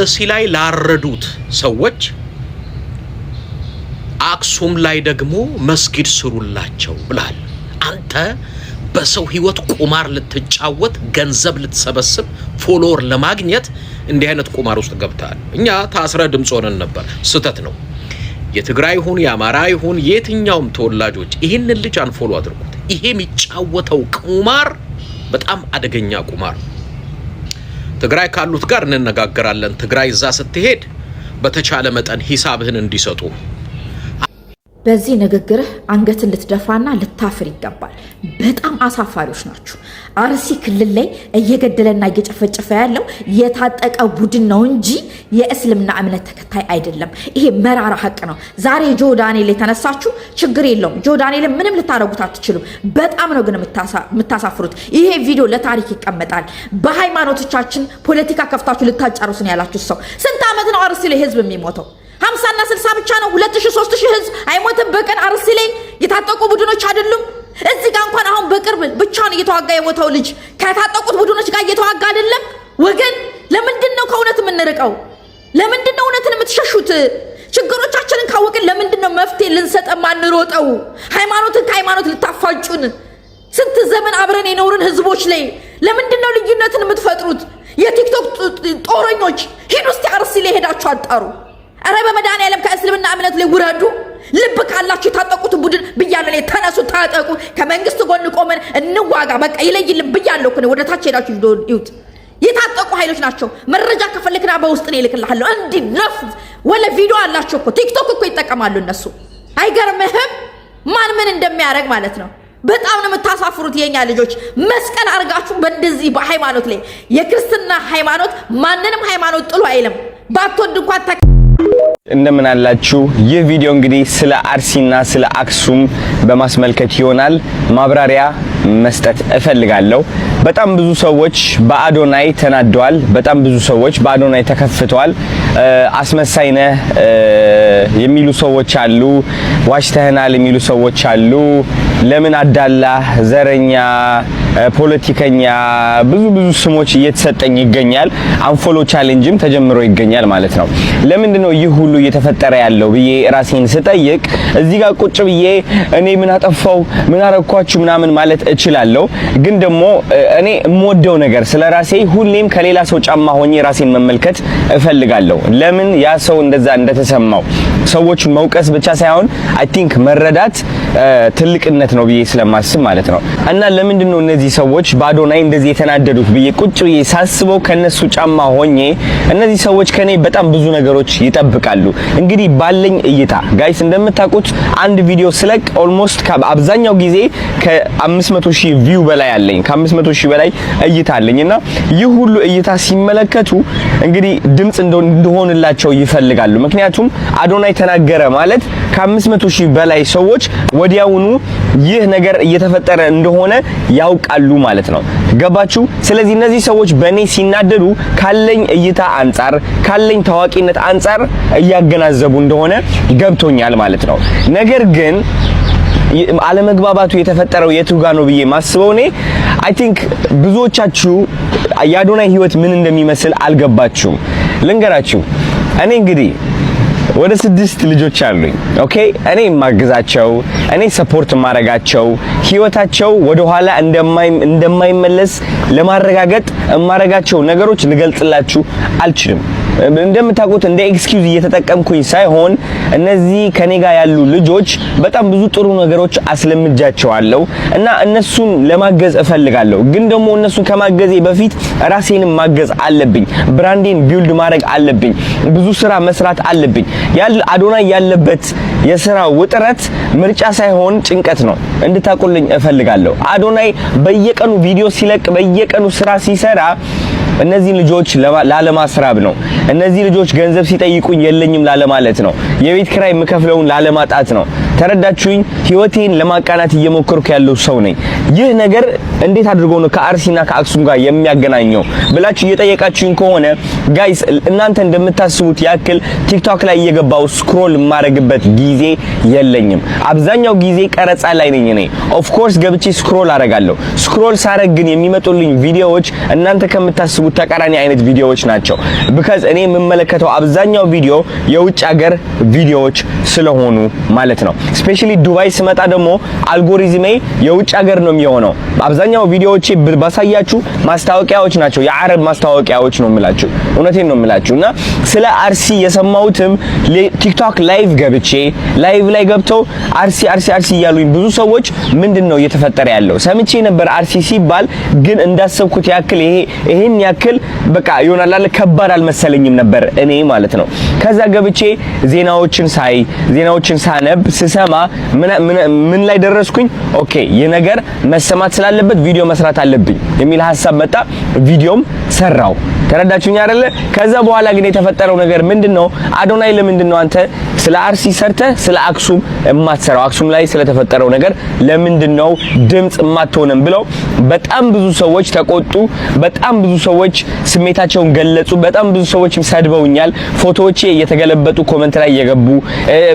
ሲላይ ላረዱት ሰዎች አክሱም ላይ ደግሞ መስጊድ ስሩላቸው ብላል። አንተ በሰው ህይወት ቁማር ልትጫወት ገንዘብ ልትሰበስብ ፎሎወር ለማግኘት እንዲህ አይነት ቁማር ውስጥ ገብታል። እኛ ታስረ ድምጽ ሆነን ነበር። ስተት ነው። የትግራይ ይሁን የአማራ ይሁን የትኛውም ተወላጆች ይሄንን ልጅ አንፎሎ አድርጉት። ይሄ የሚጫወተው ቁማር በጣም አደገኛ ቁማር። ትግራይ ካሉት ጋር እንነጋገራለን። ትግራይ እዛ ስትሄድ በተቻለ መጠን ሂሳብህን እንዲሰጡ። በዚህ ንግግርህ አንገትን ልትደፋና ልታፍር ይገባል። በጣም አሳፋሪዎች ናችሁ። አርሲ ክልል ላይ እየገደለና እየጨፈጨፈ ያለው የታጠቀ ቡድን ነው እንጂ የእስልምና እምነት ተከታይ አይደለም። ይሄ መራራ ሀቅ ነው። ዛሬ ጆ ዳንኤል የተነሳችሁ ችግር የለውም። ጆ ዳንኤልን ምንም ልታረጉት አትችሉም። በጣም ነው ግን የምታሳፍሩት። ይሄ ቪዲዮ ለታሪክ ይቀመጣል። በሃይማኖቶቻችን ፖለቲካ ከፍታችሁ ልታጫሩስ ነው ያላችሁ ሰው ስንት ዓመት ነው አርሲ ላይ ህዝብ የሚሞተው? 50 እና 60 ብቻ ነው። 2000 3000 ህዝብ አይሞትም በቀን አርሲ ላይ። የታጠቁ ቡድኖች አይደሉም። እዚህ ጋር እንኳን አሁን በቅርብ ብቻውን እየተዋጋ የሞተው ልጅ ከታጠቁት ቡድኖች ጋር እየተዋጋ አይደለም። ወገን ለምንድን ነው ከእውነት የምንርቀው? ለምንድን ነው እውነትን የምትሸሹት? ችግሮቻችንን ካወቅን ለምንድን ነው መፍትሄ ልንሰጥ ማንሮጠው? ሃይማኖትን ከሃይማኖት ልታፋጩን? ስንት ዘመን አብረን የኖርን ህዝቦች ላይ ለምንድን ነው ልዩነትን የምትፈጥሩት? የቲክቶክ ጦረኞች ሂዱ እስቲ አርሲ ላይ ሄዳችሁ አጣሩ። አረ በመድኃኒዓለም ከእስልምና እምነት ላይ ውረዱ። ልብ ካላችሁ የታጠቁት ቡድን ብያለሁ ላይ ተነሱ፣ ታጠቁ። ከመንግስት ጎን ቆመን እንዋጋ። በቃ ይለይልን ብያለሁ። ወደ ታች ሄዳችሁ ይዩት። የታጠቁ ኃይሎች ናቸው። መረጃ ከፈለክና በውስጥ ነው ይልክልሃለሁ። እንዲህ ነፍ ወለ ቪዲዮ አላቸው እኮ ቲክቶክ እኮ ይጠቀማሉ እነሱ። አይገርምህም? ማን ምን እንደሚያደርግ ማለት ነው። በጣም ነው የምታሳፍሩት የኛ ልጆች። መስቀል አርጋችሁ በእንደዚህ በሃይማኖት ላይ የክርስትና ሃይማኖት ማንንም ሃይማኖት ጥሎ አይልም። ባትወድ እንኳን እንደምን አላችሁ? ይህ ቪዲዮ እንግዲህ ስለ አርሲና ስለ አክሱም በማስመልከት ይሆናል። ማብራሪያ መስጠት እፈልጋለሁ። በጣም ብዙ ሰዎች በአዶናይ ተናደዋል። በጣም ብዙ ሰዎች በአዶናይ ተከፍተዋል። አስመሳይ ነህ የሚሉ ሰዎች አሉ። ዋሽተህናል የሚሉ ሰዎች አሉ። ለምን አዳላህ፣ ዘረኛ፣ ፖለቲከኛ ብዙ ስሞች እየተሰጠኝ ይገኛል። አንፎሎ ቻሌንጅም ተጀምሮ ይገኛል ማለት ነው። ለምንድን ነው ይህ ሁሉ እየተፈጠረ ያለው ብዬ ራሴን ስጠይቅ እዚህ ጋር ቁጭ ብዬ እኔ ምን አጠፋው ምን አረኳችሁ ምናምን ማለት እችላለሁ። ግን ደግሞ እኔ የምወደው ነገር ስለራሴ ሁሌም ከሌላ ሰው ጫማ ሆኜ ራሴን መመልከት እፈልጋለሁ። ለምን ያ ሰው እንደዛ እንደተሰማው ሰዎችን መውቀስ ብቻ ሳይሆን አይ ቲንክ መረዳት ትልቅነት ነው ብዬ ስለማስብ ማለት ነው። እና ለምንድን ነው እነዚህ ሰዎች በአዶናይ እንደዚህ የተናደዱት ብዬ ቁጭ ብዬ ሳስበው ከነሱ ጫማ ሆኜ እነዚህ ሰዎች ከኔ በጣም ብዙ ነገሮች ይጠብቃሉ። እንግዲህ ባለኝ እይታ ጋይስ እንደምታውቁት አንድ ቪዲዮ ስለቅ ኦልሞስት አብዛኛው ጊዜ ከ500,000 ቪው በላይ አለኝ። ከ500,000 በላይ እይታ አለኝና ይህ ሁሉ እይታ ሲመለከቱ እንግዲህ ድምጽ እንደሆንላቸው ይፈልጋሉ። ምክንያቱም አዶናይ ተናገረ ማለት ከ500,000 በላይ ሰዎች ወዲያውኑ ይህ ነገር እየተፈጠረ እንደሆነ ያውቃሉ ማለት ነው። ገባችሁ? ስለዚህ እነዚህ ሰዎች በኔ ሲናደዱ ካለኝ እይታ አንፃር ካለኝ ታዋቂነት አንፃር እያገናዘቡ እንደሆነ ገብቶኛል ማለት ነው። ነገር ግን አለመግባባቱ የተፈጠረው የቱ ጋር ነው ብዬ ማስበው እኔ አይ ቲንክ ብዙዎቻችሁ የአዶናይ ህይወት ምን እንደሚመስል አልገባችሁም። ልንገራችሁ። እኔ እንግዲህ ወደ 6 ልጆች አሉኝ። ኦኬ እኔ ማግዛቸው እኔ ሰፖርት ማረጋቸው ህይወታቸው ወደ ኋላ እንደማይመለስ ለማረጋገጥ ማረጋቸው ነገሮች ልገልጽላችሁ አልችልም። እንደምታውቁት እንደ ኤክስኪውዝ እየተጠቀምኩኝ ሳይሆን እነዚህ ከኔ ጋር ያሉ ልጆች በጣም ብዙ ጥሩ ነገሮች አስለምጃቸዋለሁ እና እነሱን ለማገዝ እፈልጋለሁ። ግን ደግሞ እነሱን ከማገዜ በፊት ራሴንም ማገዝ አለብኝ። ብራንዴን ቢልድ ማድረግ አለብኝ። ብዙ ስራ መስራት አለብኝ። አዶናይ ያለበት የሥራ ውጥረት ምርጫ ሳይሆን ጭንቀት ነው እንድታቆልኝ እፈልጋለሁ። አዶናይ በየቀኑ ቪዲዮ ሲለቅ በየቀኑ ስራ ሲሰራ እነዚህ ልጆች ላለማስራብ ነው። እነዚህ ልጆች ገንዘብ ሲጠይቁኝ የለኝም ላለማለት ነው። የቤት ኪራይ የምከፍለውን ላለማጣት ነው። ተረዳችሁኝ? ህይወቴን ለማቃናት እየሞከርኩ ያለው ሰው ነኝ። ይህ ነገር እንዴት አድርጎ ነው ከአርሲና ከአክሱም ጋር የሚያገናኘው ብላችሁ እየጠየቃችሁኝ ከሆነ ጋይስ እናንተ እንደምታስቡት ያክል ቲክቶክ ላይ እየገባው ስክሮል ማረግበት ጊዜ የለኝም። አብዛኛው ጊዜ ቀረጻ ላይ ነኝ እኔ። ኦፍ ኮርስ ገብቼ ስክሮል አረጋለሁ። ስክሮል ሳረግ ግን የሚመጡልኝ ቪዲዮዎች እናንተ ከምታስቡት ተቃራኒ አይነት ቪዲዮዎች ናቸው። because እኔ የምመለከተው አብዛኛው ቪዲዮ የውጭ ሀገር ቪዲዮዎች ስለሆኑ ማለት ነው። ስፔሻሊ ዱባይ ስመጣ ደግሞ አልጎሪዝሜ የውጭ ሀገር ነው የሚሆነው። አብዛኛው ቪዲዮዎቼ ባሳያችሁ ማስታወቂያዎች ናቸው፣ የአረብ ማስታወቂያዎች ነው የምላችሁ። እውነቴን ነው የምላችሁ። እና ስለ አርሲ የሰማሁትም ቲክቶክ ላይቭ ገብቼ ላይቭ ላይ ገብተው አርሲ አርሲ አርሲ እያሉኝ ብዙ ሰዎች ምንድነው እየተፈጠረ ያለው ሰምቼ ነበር አርሲ ሲባል፣ ግን እንዳሰብኩት ያክል ይሄን ያክል በቃ ይሆናል አለ ከባድ አልመሰለኝም ነበር እኔ ማለት ነው። ከዛ ገብቼ ዜናዎችን ሳነብ ስሰማ ምን ላይ ደረስኩኝ? ኦኬ የነገር መሰማት ስላለበት ቪዲዮ መስራት አለብኝ የሚል ሐሳብ መጣ። ቪዲዮም ሰራው። ተረዳችሁኝ አይደለ? ከዛ በኋላ ግን የተፈጠረው ነገር ምንድነው? አዶናይ ለምንድነው አንተ ስለ አርሲ ሰርተህ ስለ አክሱም የማትሰራው? አክሱም ላይ ስለተፈጠረው ነገር ለምንድነው ድምጽ የማትሆንም ብለው በጣም ብዙ ሰዎች ተቆጡ። በጣም ብዙ ሰዎች ስሜታቸውን ገለጹ። በጣም ብዙ ሰዎች ሰድበውኛል። ፎቶዎቼ እየተገለበጡ ኮሜንት ላይ እየገቡ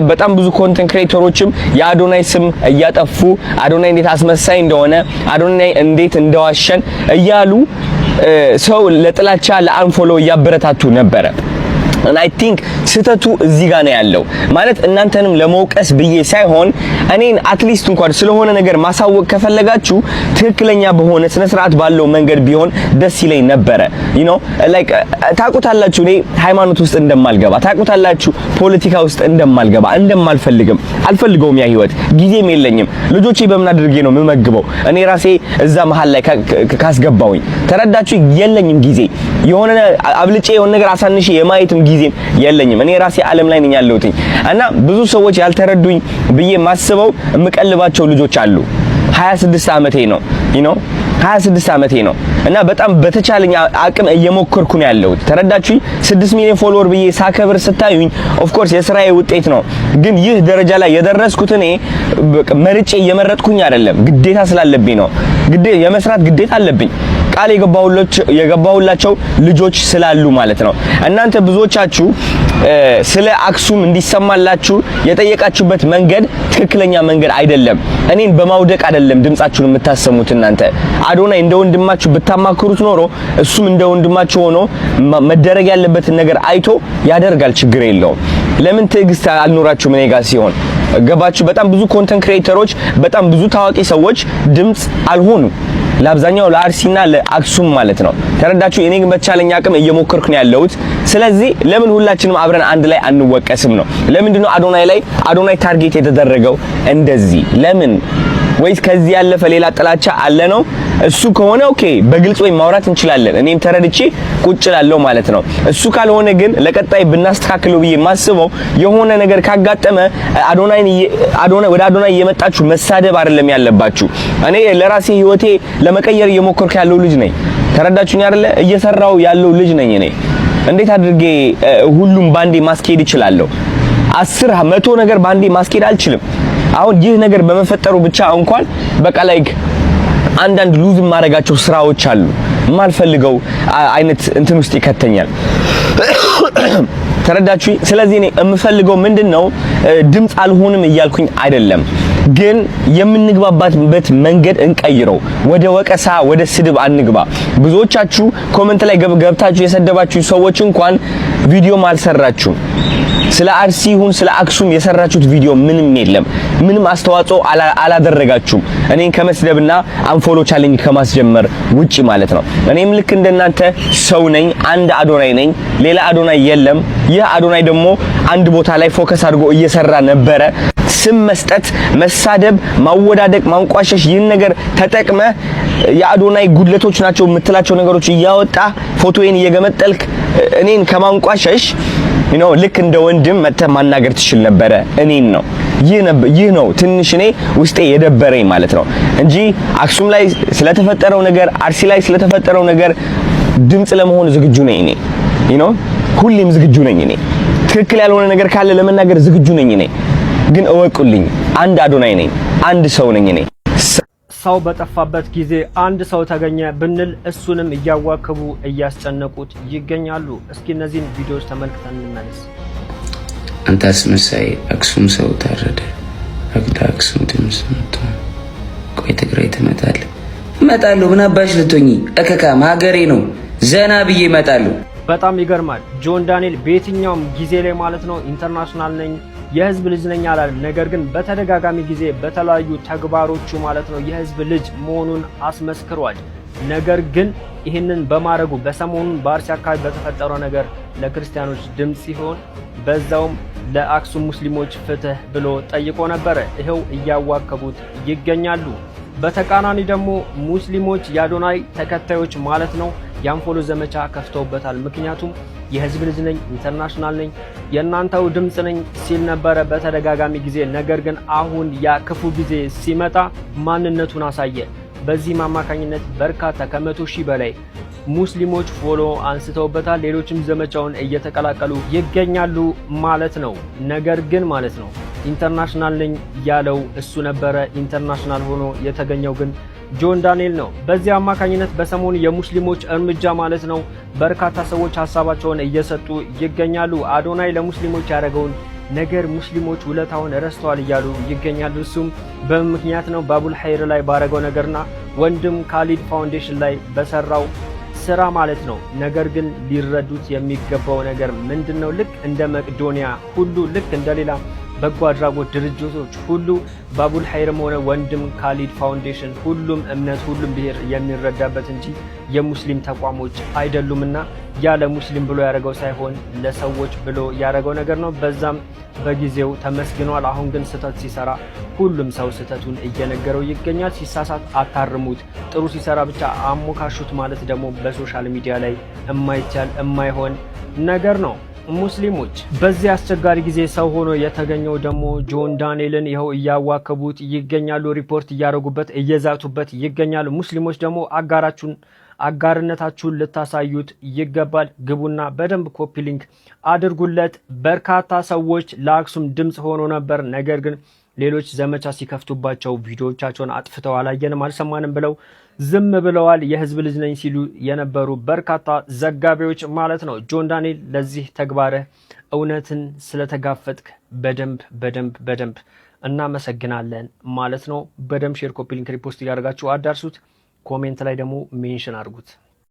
በጣም ብዙ ኮንተንት ክሬተሮችም የአዶናይ ስም እያጠፉ አዶናይ እንዴት አስመሳይ እንደሆነ አዶናይ እንዴት እንደዋሸን እያሉ ሰው ለጥላቻ ለአንፎሎ እያበረታቱ ነበረ። and I think ስተቱ እዚህ ጋር ነው ያለው። ማለት እናንተንም ለመውቀስ ብዬ ሳይሆን እኔን አትሊስት እንኳን ስለሆነ ነገር ማሳወቅ ከፈለጋችሁ ትክክለኛ በሆነ ስነ ስርዓት ባለው መንገድ ቢሆን ደስ ይለኝ ነበረ። you know like ታውቁታላችሁ እኔ ሃይማኖት ውስጥ እንደማልገባ ታውቁታላችሁ፣ ፖለቲካ ውስጥ እንደማልገባ አልፈልገውም። ያ ህይወት ጊዜም የለኝም። ልጆቼ በምን አድርጌ ነው የምመግበው እኔ ራሴ እዛ መሃል ላይ ካስገባውኝ? ተረዳችሁ? የለኝም ጊዜ የሆነ አብልጬ የሆነ ነገር አሳንሼ የማየትም ጊዜ የለኝም። እኔ ራሴ ዓለም ላይ ነኝ ያለሁት እና ብዙ ሰዎች ያልተረዱኝ ብዬ ማስበው የምቀልባቸው ልጆች አሉ። 26 ዓመቴ ነው you know 26 ዓመቴ ነው እና በጣም በተቻለኝ አቅም እየሞከርኩ ነው ያለሁት። ተረዳችሁኝ? 6 ሚሊዮን ፎሎወር ብዬ ሳከብር ስታዩኝ ኦፍ ኮርስ የስራዬ ውጤት ነው። ግን ይህ ደረጃ ላይ የደረስኩት እኔ መርጬ እየመረጥኩኝ አይደለም፣ ግዴታ ስላለብኝ ነው። የመስራት ግዴታ አለብኝ። ቃል የገባሁላቸው ልጆች ስላሉ ማለት ነው። እናንተ ብዙዎቻችሁ ስለ አክሱም እንዲሰማላችሁ የጠየቃችሁበት መንገድ ትክክለኛ መንገድ አይደለም። እኔን በማውደቅ አይደለም ድምጻችሁን የምታሰሙት። እናንተ አዶናይ እንደ ወንድማችሁ ብታማክሩት ኖሮ እሱም እንደ ወንድማችሁ ሆኖ መደረግ ያለበትን ነገር አይቶ ያደርጋል። ችግር የለውም። ለምን ትዕግስት አልኖራችሁም እኔ ጋር ሲሆን? ገባችሁ? በጣም ብዙ ኮንተንት ክሬተሮች፣ በጣም ብዙ ታዋቂ ሰዎች ድምጽ አልሆኑ ለአብዛኛው ለአርሲና ለአክሱም ማለት ነው። ተረዳችሁ? እኔ ግን በቻለኝ አቅም እየሞከርኩ ነው ያለሁት። ስለዚህ ለምን ሁላችንም አብረን አንድ ላይ አንወቀስም ነው? ለምንድነው አዶናይ ታርጌት የተደረገው እንደዚህ? ለምን? ወይስ ከዚህ ያለፈ ሌላ ጥላቻ አለ ነው? እሱ ከሆነ ኦኬ በግልጽ ወይ ማውራት እንችላለን። እኔም ተረድቼ ቁጭ ላለው ማለት ነው። እሱ ካልሆነ ግን ለቀጣይ ብናስተካክለው ብዬ ማስበው የሆነ ነገር ካጋጠመ ወደ አዶናይ እየመጣችሁ መሳደብ አይደለም ያለባችሁ። እኔ ለራሴ ህይወቴ ለመቀየር እየሞከርኩ ያለው ልጅ ነኝ። ተረዳችሁኝ አይደለ? እየሰራው ያለው ልጅ ነኝ እኔ። እንዴት አድርጌ ሁሉም ባንዴ ማስኬድ እችላለሁ? 10 100 ነገር ባንዴ ማስኬድ አልችልም። አሁን ይህ ነገር በመፈጠሩ ብቻ እንኳን በቃ ላይክ አንዳንድ ሉዝ ማረጋቸው ስራዎች አሉ። ማልፈልገው አይነት እንትን ውስጥ ይከተኛል። ተረዳችሁ? ስለዚህ እኔ የምፈልገው ምንድነው ድምጽ አልሆንም እያልኩኝ አይደለም፣ ግን የምንግባባበት መንገድ እንቀይረው። ወደ ወቀሳ ወደ ስድብ አንግባ። ብዙዎቻችሁ ኮሜንት ላይ ገብታችሁ የሰደባችሁ ሰዎች እንኳን ቪዲዮ አልሰራችሁም። ስለ አርሲ ይሁን ስለ አክሱም የሰራችሁት ቪዲዮ ምንም የለም። ምንም አስተዋጽኦ አላደረጋችሁም እኔን ከመስደብና አንፎሎ ቻሌንጅ ከማስጀመር ውጪ ማለት ነው። እኔም ልክ እንደናንተ ሰው ነኝ። አንድ አዶናይ ነኝ፣ ሌላ አዶናይ የለም። ይህ አዶናይ ደግሞ አንድ ቦታ ላይ ፎከስ አድርጎ እየሰራ ነበረ። ስም መስጠት፣ መሳደብ፣ ማወዳደቅ፣ ማንቋሸሽ ይህን ነገር ተጠቅመ የአዶናይ ጉድለቶች ናቸው የምትላቸው ነገሮች እያወጣ ፎቶዬን እየገመጠልክ እኔን ከማንቋሸሽ ልክ እንደ ወንድም መተህ ማናገር ትችል ነበረ እኔን ነው። ይህ ነው ትንሽ እኔ ውስጤ የደበረኝ ማለት ነው እንጂ አክሱም ላይ ስለተፈጠረው ነገር፣ አርሲ ላይ ስለተፈጠረው ነገር ድምጽ ለመሆን ዝግጁ ነኝ እኔ። ሁሌም ዝግጁ ነኝ እኔ። ትክክል ያልሆነ ነገር ካለ ለመናገር ዝግጁ ነኝ እኔ። ግን እወቁልኝ አንድ አዶናይ ነኝ፣ አንድ ሰው ነኝ እኔ። ሰው በጠፋበት ጊዜ አንድ ሰው ተገኘ ብንል እሱንም እያዋከቡ እያስጨነቁት ይገኛሉ። እስኪ እነዚህን ቪዲዮዎች ተመልክተን እንመለስ። አንተ አስመሳይ፣ አክሱም ሰው ታረደ፣ አግዳ አክሱም ድምጽ መጥቶ ቆይ ትግራይ ትመጣለህ። እመጣለሁ። ምን አባሽ ልትሆኚ? እከካም ሀገሬ ነው። ዘና ብዬ እመጣለሁ። በጣም ይገርማል። ጆን ዳንኤል በየትኛውም ጊዜ ላይ ማለት ነው ኢንተርናሽናል ነኝ የህዝብ ልጅ ነኝ አላለም። ነገር ግን በተደጋጋሚ ጊዜ በተለያዩ ተግባሮቹ ማለት ነው የህዝብ ልጅ መሆኑን አስመስክሯል። ነገር ግን ይህንን በማድረጉ በሰሞኑን በአርሲ አካባቢ በተፈጠረው ነገር ለክርስቲያኖች ድምጽ ሲሆን በዛውም ለአክሱም ሙስሊሞች ፍትህ ብሎ ጠይቆ ነበረ። ይሄው እያዋከቡት ይገኛሉ። በተቃራኒ ደግሞ ሙስሊሞች የአዶናይ ተከታዮች ማለት ነው የአንፎሎ ዘመቻ ከፍተውበታል። ምክንያቱም የህዝብ ልጅ ነኝ፣ ኢንተርናሽናል ነኝ፣ የእናንተው ድምጽ ነኝ ሲል ነበረ በተደጋጋሚ ጊዜ። ነገር ግን አሁን ያ ክፉ ጊዜ ሲመጣ ማንነቱን አሳየ። በዚህም አማካኝነት በርካታ ከ100,000 በላይ ሙስሊሞች ፎሎ አንስተውበታል። ሌሎችም ዘመቻውን እየተቀላቀሉ ይገኛሉ ማለት ነው። ነገር ግን ማለት ነው ኢንተርናሽናል ነኝ ያለው እሱ ነበረ። ኢንተርናሽናል ሆኖ የተገኘው ግን ጆን ዳንኤል ነው። በዚህ አማካኝነት በሰሞኑ የሙስሊሞች እርምጃ ማለት ነው በርካታ ሰዎች ሀሳባቸውን እየሰጡ ይገኛሉ። አዶናይ ለሙስሊሞች ያደረገውን ነገር ሙስሊሞች ውለታውን ረስተዋል እያሉ ይገኛሉ። እሱም በምክንያት ነው በአቡል ሀይር ላይ ባረገው ነገርና ወንድም ካሊድ ፋውንዴሽን ላይ በሰራው ስራ ማለት ነው። ነገር ግን ሊረዱት የሚገባው ነገር ምንድነው? ልክ እንደ መቅዶኒያ ሁሉ ልክ እንደሌላ በጎ አድራጎት ድርጅቶች ሁሉ በአቡል ሀይርም ሆነ ወንድም ካሊድ ፋውንዴሽን ሁሉም እምነት ሁሉም ብሔር የሚረዳበት እንጂ የሙስሊም ተቋሞች አይደሉምና ያለ ሙስሊም ብሎ ያደረገው ሳይሆን ለሰዎች ብሎ ያደረገው ነገር ነው። በዛም በጊዜው ተመስግኗል። አሁን ግን ስህተት ሲሰራ ሁሉም ሰው ስህተቱን እየነገረው ይገኛል። ሲሳሳት አታርሙት፣ ጥሩ ሲሰራ ብቻ አሞካሹት ማለት ደግሞ በሶሻል ሚዲያ ላይ የማይቻል የማይሆን ነገር ነው። ሙስሊሞች በዚህ አስቸጋሪ ጊዜ ሰው ሆኖ የተገኘው ደግሞ ጆን ዳንኤልን ይኸው እያዋከቡት ይገኛሉ። ሪፖርት እያደረጉበት እየዛቱበት ይገኛሉ። ሙስሊሞች ደግሞ አጋርነታችሁን ልታሳዩት ይገባል። ግቡና በደንብ ኮፒ ሊንክ አድርጉለት። በርካታ ሰዎች ለአክሱም ድምጽ ሆኖ ነበር። ነገር ግን ሌሎች ዘመቻ ሲከፍቱባቸው ቪዲዮዎቻቸውን አጥፍተው አላየንም አልሰማንም ብለው ዝም ብለዋል። የህዝብ ልጅ ነኝ ሲሉ የነበሩ በርካታ ዘጋቢዎች ማለት ነው። ጆን ዳንኤል ለዚህ ተግባርህ እውነትን ስለተጋፈጥክ በደንብ እናመሰግናለን ማለት ነው። በደንብ ሼር፣ ኮፒ ሊንክ፣ ሪፖስት እያደረጋችሁ አዳርሱት። ኮሜንት ላይ ደግሞ ሜንሽን አድርጉት።